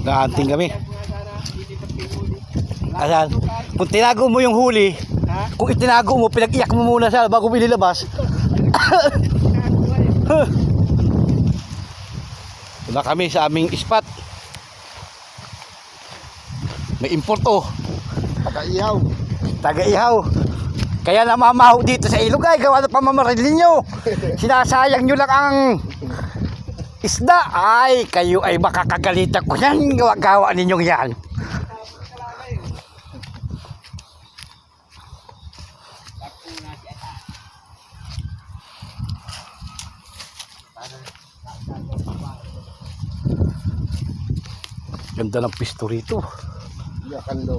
Nakaanting kami. Ayan. Kung tinago mo yung huli, kung itinago mo, pinag-iyak mo muna siya bago ililabas. Wala kami sa aming spot. May import oh. Taga-ihaw. Taga-ihaw. Kaya namamaho dito sa ilog ay gawa ng pamamaril ninyo. Sinasayang nyo lang ang isda. Ay, kayo ay makakagalitan ko yan. Gawa-gawa ninyong yan. Ganda ng pisto rito. Yakan daw.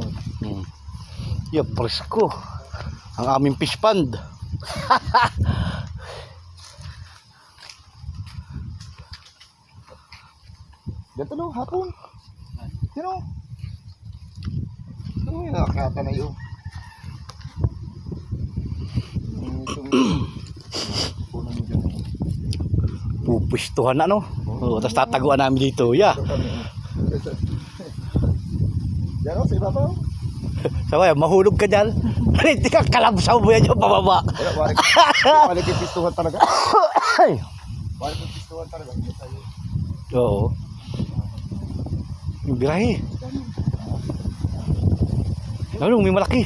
Yeah, presko. Ang aming fish pond. Ganito no, hapon. Sino? Ito yung nakakata na yun. Pupustuhan na no. Tapos tataguan namin dito. Yeah. Yan o, sa ibabaw. Sabay, mahulog ka dyan. Hindi ka kalabsaw mo yan yung pababa. Balik yung pistuhan talaga. Balik yung pistuhan talaga. Oo. Yung birahe. Ano, may malaki.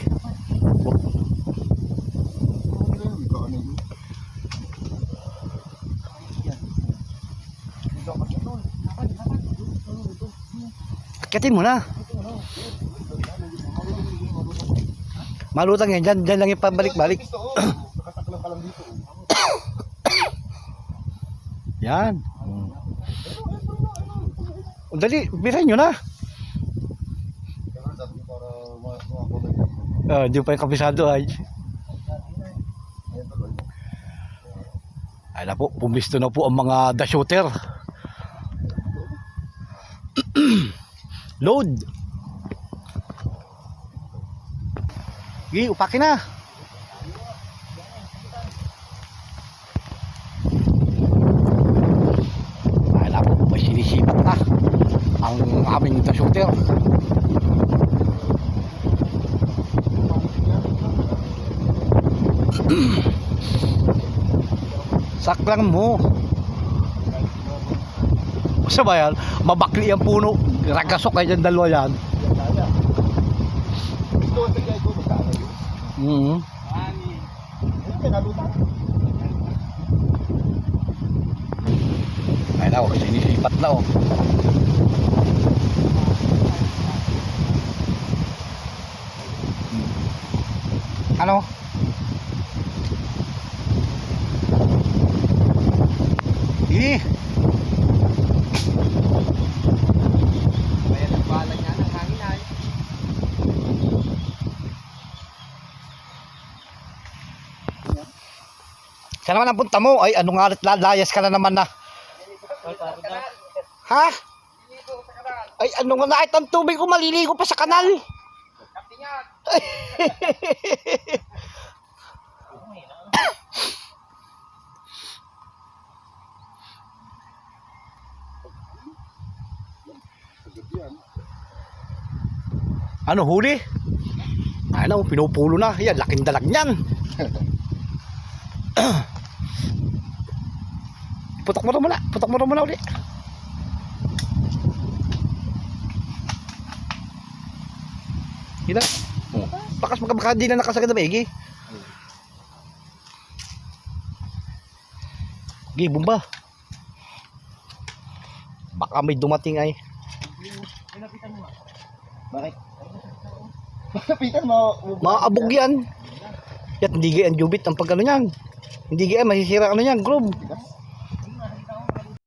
Akitin mo na. Malutang yan, dyan lang yung pabalik-balik. Yan. Dali, birahin nyo na. Di pa yung kabisado ay. Ay na po, pumisto na po ang mga the shooter. Load. Sige, upakin na. Ay na po, may sinisipat na ang aming the shooter. Saklang mo. Basta ba yan? Mabakli ang puno. Ragasok kayo dyan, dalawa yan. Ay na, sinisipat na oh. Ano? Sige. Ayan ang bala niya ng hangin ay. Saan naman ang punta mo? Ay, ano nga layas ka na naman na. Ha? Ay, ano nga na ang tubig ko, maliligo pa sa kanal. Ano, huli? Ano, pinupulo na. Yan, laking dalag niyan. Putok mo muna. Putok mo muna ulit. Kita. Bakas baka di na nakasagad na maigi. Gi, bumba. Baka may dumating ay. Bakit? Makapitan mo. Maabog yan. Yan, hindi gaya ang jubit ang pagkano niyan. Hindi gaya, masisira ano yan, groove.